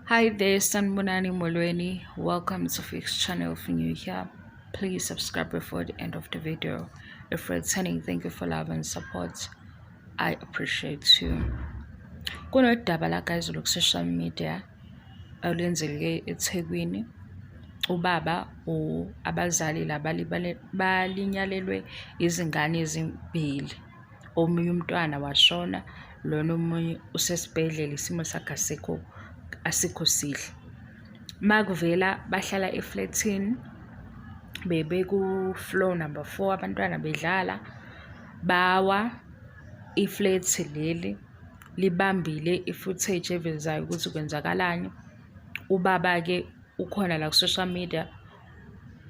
Hi there, Sanbonani Molweni. Welcome to Fix channel. If you're new here, please subscribe before the end of the video. If returning, thank you for love and support. I appreciate you. Kunodaba la guys look social media olwenzeke eThekwini. Ubaba abazali balinyalelwe izingane ezimbili. Omunye umntwana washona, lona omunye usesibhedlela isimo sakhe asikho sihle. Makuvela bahlala eflatini bebe ku floor number 4 abantwana bedlala bawa iflat leli libambile ifootage evezayo ukuthi kwenzakalani. Ubaba ke ukhona la ku social media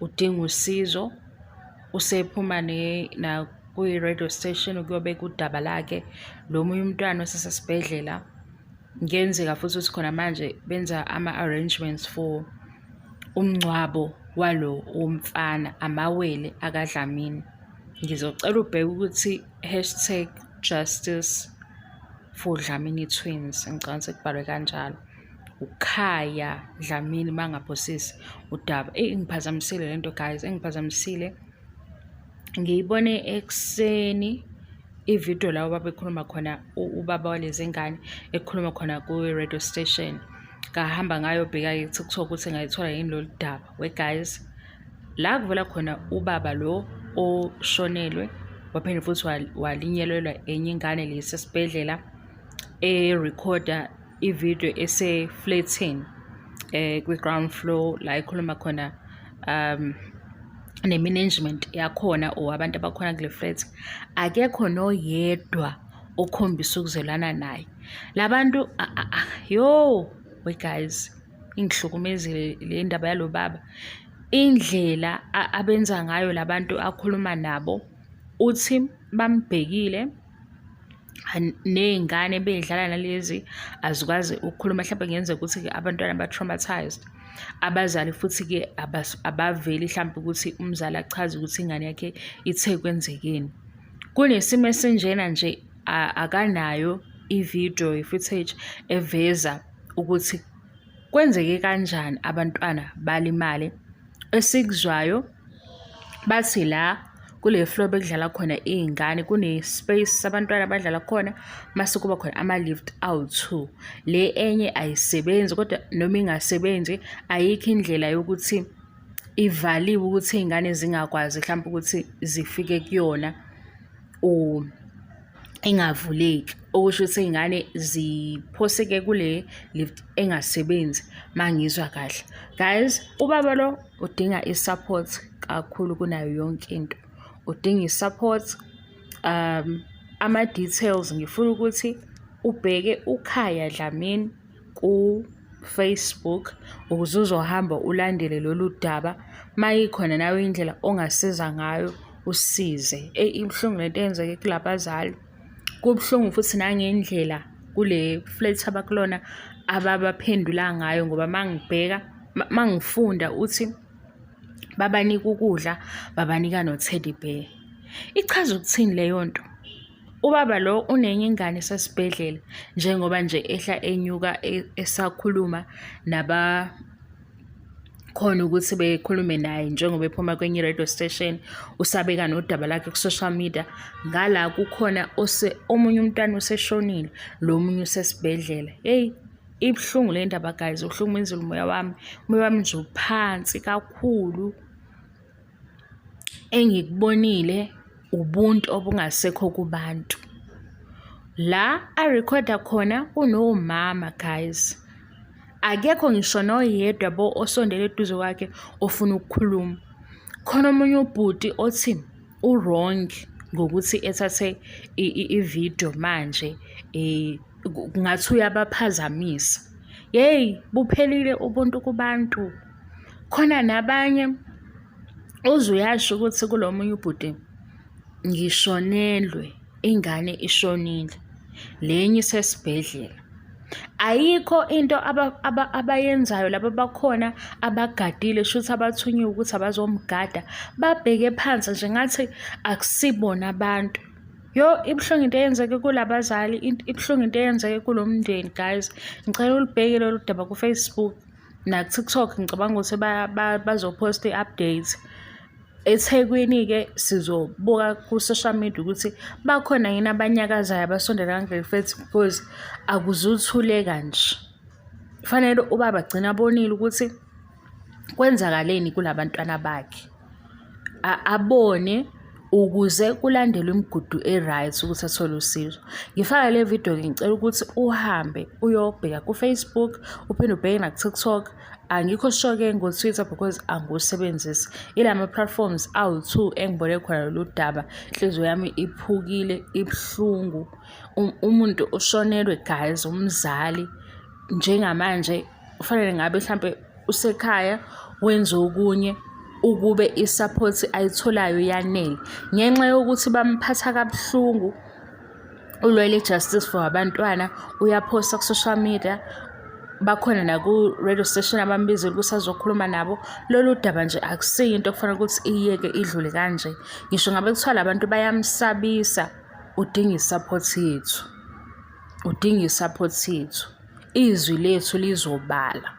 udinga usizo, usephuma na ku radio station ukuyobeka udaba lakhe. Lo munye umntwana osesibhedlela ngenzeka futhi ukuthi khona manje benza ama-arrangements for umngcwabo walo umfana amawele akaDlamini. Ngizocela ubheke ukuthi #justice4Dlamini twins, ngicabanga ukuthi kubhalwe kanjalo. Ukhaya Dlamini mangaphosisi udaba. Ngiphazamisile lento guys, engiphazamisile. Ngiyibone ekseni ivideo la ubaba ekhuluma khona, ubaba walezi ngane ekhuluma khona ku radio station. Ngahamba ngayobheka ku-TikTok ukuthi ngayithola yini lolu daba. We guys, la kuvela khona ubaba lo oshonelwe waphinde futhi walinyelelwa enye ingane lesesibhedlela recorda ivideo ese-flatini kwi-ground floor la ikhuluma khona ne-management yakhona or abantu abakhona kule flat. Akekho noyedwa okhombisa ukuzwelana naye. Labantu we guys, ingihlukumezile le ndaba yalo baba. Indlela abenza ngayo labantu akhuluma nabo, uthi bambhekile nezingane bedlala nalezi azikwazi ukukhuluma. Mhlawumbe ngenzeka ukuthi ke abantwana ba-traumatized, abazali futhi ke abaveli mhlawumbe ukuthi umzali achaze ukuthi ingane yakhe ithe kwenzekeni. Kunesimo esinjena nje akanayo ivideo footage eveza ukuthi kwenzeke kanjani abantwana balimale. Esikuzwayo bathi la kule floor bekudlala khona izingane kune space abantwana abadlala khona, mase kuba khona ama-lift awu-2. Le enye ayisebenzi, kodwa noma ingasebenzi ayikho indlela yokuthi ivaliwe ukuthi izingane zingakwazi mhlawumbe ukuthi zifike kuyona ingavuleki, okusho ukuthi izingane ziphoseke kule lift engasebenzi. Mangizwa kahle guys, ubaba lo udinga i-support kakhulu kunayo yonke into. Udinga i-support. Ama-details ngifuna ukuthi ubheke uKhaya Dlamini ku-Facebook ukuze uzohamba ulandele lolu daba. Mayikhona nawe indlela ongasiza ngayo usize. Ibuhlungu lento eyenzeke kulabazali. Kubuhlungu futhi nangendlela kule flat abakulona ababaphendula ngayo, ngoba mangifunda uthi babanika ukudla, babanika no-teddy bear. Ichaza ukuthini leyo nto? Ubaba lo unenye ingane esesibhedlela, njengoba nje ehla enyuka esakhuluma khona ukuthi bekhulume naye, njengoba ephuma kwenye radio station usabeka nodaba lakhe ku social media. Ngala kukhona omunye umntwana useshonile, lo munye usesibhedlela. Ibuhlungu le ndaba guys, uhlukumezile umoya wami nje uphansi kakhulu. Engikubonile ubuntu obungasekho kubantu. La arecorda khona kunomama guys, akekho ngisho noyedwa bo osondele eduze kwakhe ofuna ukukhuluma. Khona omunye ubhuti othi u-wrong ngokuthi ethathe ivideo manje ngathi uyabaphazamisa. Buphelile ubuntu kubantu. Khona nabanye uzuyasho ukuthi kulo munye ubhuti ngishonelwe, ingane ishonile, lenye isesibhedlela. Ayikho into abayenzayo laba bakhona abagadile shuthi abathunyiwe ukuthi abazomgada, babheke phansi nje ngathi akusibona abantu. Ibuhlungu into eyenzeke kulabazali, ibuhlungu into eyenzeke kulo mndeni guys. Ngicela ulibheke lolu daba ku-Facebook na-TikTok. Ngicabanga ukuthi bazophosta i-update. eThekwini-ke sizobuka ku-social media ukuthi bakhona yini abanyakazayo abasondela kange-faith, because akuzuthuleka nje. Kufanele ubaba agcine abonile ukuthi kwenzakaleni kulabantwana bakhe, abone ukuze kulandelwe imigudu e-right ukuthi athole usizo. Ngifaka le video-ke ngicela ukuthi uhambe uyobheka ku-Facebook, uphinde ubheke naku-TikTok. Angikho sure-ke ngo-Twitter because angiwusebenzisi. Ilama-platforms awu-2 engibone khona lolu daba. Inhliziyo yami iphukile, ibuhlungu. Umuntu ushonelwe guys, umzali. Njengamanje kufanele ngabe mhlampe usekhaya wenza okunye ukube i-support ayitholayo yanele. Ngenxa yokuthi bamphatha kabuhlungu, ulwele justice for abantwana uyaphosta ku-social media. Bakhona naku-radio station abambizile ukuthi azokhuluma nabo. Lolu daba nje akusiyo into okufanele ukuthi iyeke idlule kanje. Ngisho ngabe kuthiwa labantu bayamsabisa, udinga i-support yethu. Udinga i-support yethu. Izwi lethu lizobala.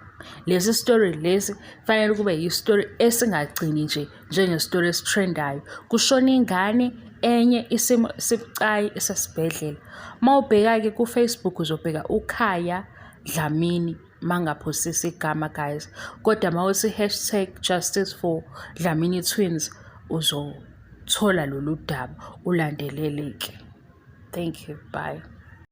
Lesi story lesi fanele kube yi-story esingagcini nje njenge-story esitrendayo. Kushona ingane enye isimo sibucayi esesibhedlela. Mawubheka-ke ku-Facebook uzobheka uKhaya Dlamini mangaphosisa igama guys. Kodwa mawuthi #justice for Dlamini twins uzothola lolu daba ulandeleleke. Thank you. Bye.